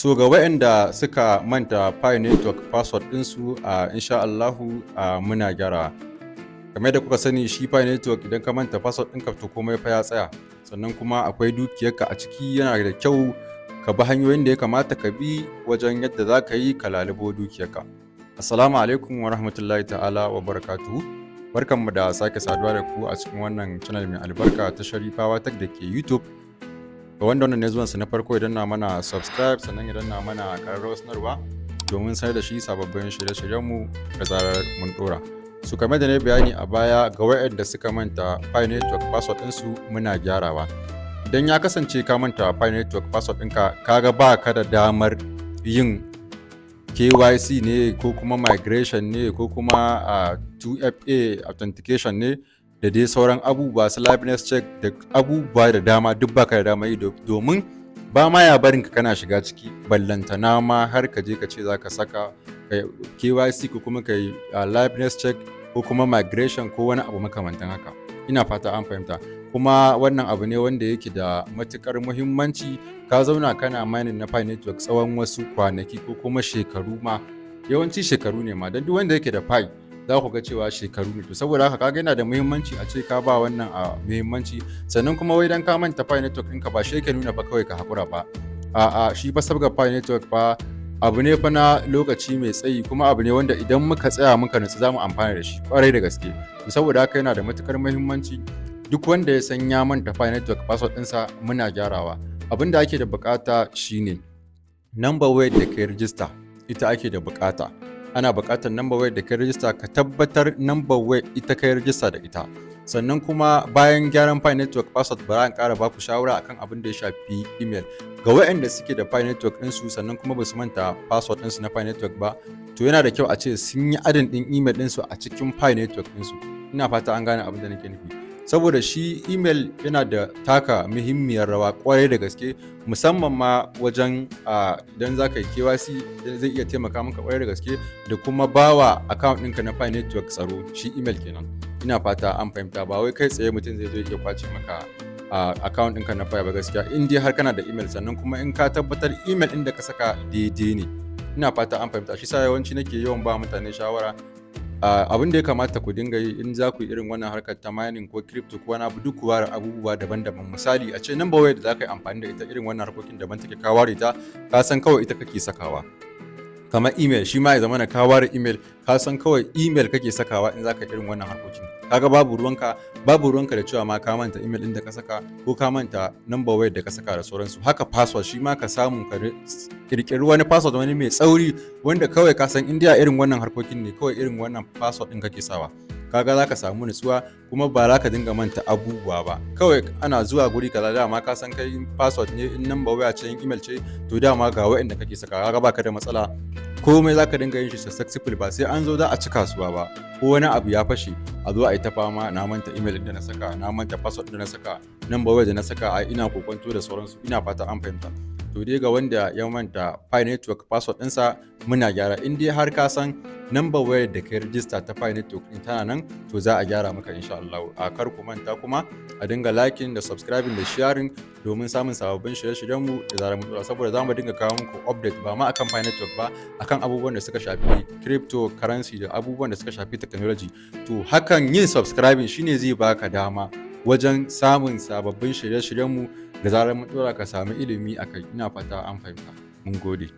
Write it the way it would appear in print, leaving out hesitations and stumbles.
So ga waɗanda suka manta Pi Network password ɗinsu insha Allahu muna gyara. Kamar da kuka sani shi Pi Network idan ka manta password ɗinka to komai fa ya tsaya. Sannan kuma akwai dukiyarka a ciki, yana da kyau ka bi hanyoyin da ya kamata ka bi wajen yadda za ka yi ka lalubo dukiyarka. Assalamu alaikum wa rahmatullahi ta'ala wa barakatuhu. Barkanmu da sake saduwa da ku a cikin wannan channel mai albarka ta Sharifawa Tech da ke YouTube. Ga wanda wannan ne zuwansa na farko idan na mana subscribe, sannan idan na mana ƙararrawar sanarwa domin sanar da shi sababbin shirye-shiryenmu da zarar mun ɗora. Su kamar da na bayani a baya, ga waɗanda suka manta Pi Network password ɗinsu muna gyarawa. Idan ya kasance ka manta Pi Network password ɗinka, kaga ba ka da damar yin KYC ne ko kuma migration ne ko kuma 2FA authentication ne da dai sauran abubuwa su liveness check da abubuwa da dama duk baka da dama yi, domin ba ma ya barin ka kana shiga ciki, ballantana ma har ka je ka ce za ka saka KYC ko kuma ka yi liveness check ko kuma migration ko wani abu makamantan haka. Ina fata an fahimta. Kuma wannan abu ne wanda yake da matukar muhimmanci. Ka zauna kana mining na Pi Network tsawon wasu kwanaki ko kuma shekaru ma, yawanci shekaru ne ma, don duk wanda yake da Pi za ku ga cewa shekaru ne. To saboda haka kaga yana da muhimmanci a ce ka ba wannan muhimmanci. Sannan kuma wai dan ka manta Pi Network ɗinka ba shi yake nuna ba kawai ka haƙura ba. A'a, shi fa sabga Pi Network fa abu ne fa na lokaci mai tsayi, kuma abu ne wanda idan muka tsaya muka nutsu za mu amfana da shi ƙwarai da gaske. Saboda haka yana da matukar muhimmanci duk wanda ya san ya manta Pi Network password ɗinsa muna gyarawa. Abin da ake da bukata shine number wayar da kai register, ita ake da bukata. Ana bukatar number wayar da kai register, ka tabbatar number wayar ita kai register da ita. Sannan kuma bayan gyaran Pi Network password, bara in ƙara baku shawara akan abin da ya shafi email. Ga waɗanda suke da Pi Network ɗinsu sannan kuma ba su manta password ɗinsu na Pi Network ba, to yana da kyau a ce sun yi adin ɗin email ɗinsu a cikin Pi Network ɗinsu. Ina fata an gane abin da nake nufi. Saboda shi email yana da taka muhimmiyar rawa kwarai da gaske, musamman ma wajen idan za ka yi KYC zai iya taimaka maka kwarai da gaske, da kuma bawa account ɗinka na Pi Network tsaro, shi email kenan. Ina fata an fahimta, ba wai kai tsaye mutum zai zo ya kwace maka account ɗinka na Pi ba gaskiya, in dai har kana da email, sannan kuma in ka tabbatar email ɗin da ka saka daidai ne. Ina fata an fahimta. Shi sa yawanci nake yawan ba mutane shawara abin da ya kamata ku dinga yi in za ku yi irin wannan harkar ta mining ko crypto ko wani abu, duk ku ware abubuwa daban-daban. Misali a ce number wayar da za ka yi amfani da ita irin wannan harkokin daban take, ka ware ta, ka san kawai ita kake sakawa. Kamar email, shi ma ya zama ka ware email, ka san kawai email kake sakawa in za ka yi irin wannan harkokin. Kaga babu ruwanka da cewa ma ka manta email ɗin da ka saka ko ka manta number wayar da ka saka da sauransu. Haka password, shi ma ka samu ka kirkiri wani password wani mai tsauri wanda kawai ka san indiya irin wannan harkokin ne, kawai irin wannan password ɗin kake sawa. Kaga za ka samu nutsuwa, kuma ba za ka dinga manta abubuwa ba. Kawai ana zuwa guri kaza, dama ka san kai password ne, in number waya ce, in email ce, to dama ga waɗanda kake saka. Kaga baka da matsala, komai za ka dinga yin shi successful, ba sai an zo za a ci kasuwa ba ko wani abu ya fashe a zo a yi ta fama, na manta email da na saka, na manta password da na saka, number waya da na saka, ina kokonto da sauransu. Ina fata an fahimta. To dai ga wanda ya manta Pi Network password ɗinsa muna gyara. In dai har ka san number wayar da kai register ta Pi Network ɗin tana nan, to za a gyara maka insha Allah. Kar ku manta kuma a dinga liking da subscribing da sharing domin samun sababbin shirye-shiryenmu da zarar mun dora, saboda za mu dinga kawo muku update ba ma akan Pi Network ba, akan abubuwan da suka shafi cryptocurrency da abubuwan da suka shafi technology. To hakan yin subscribing shine zai baka dama wajen samun sababbin shirye-shiryenmu da zarar mun dora, ka samu ilimi akai. Ina fata an fahimta. Mun gode.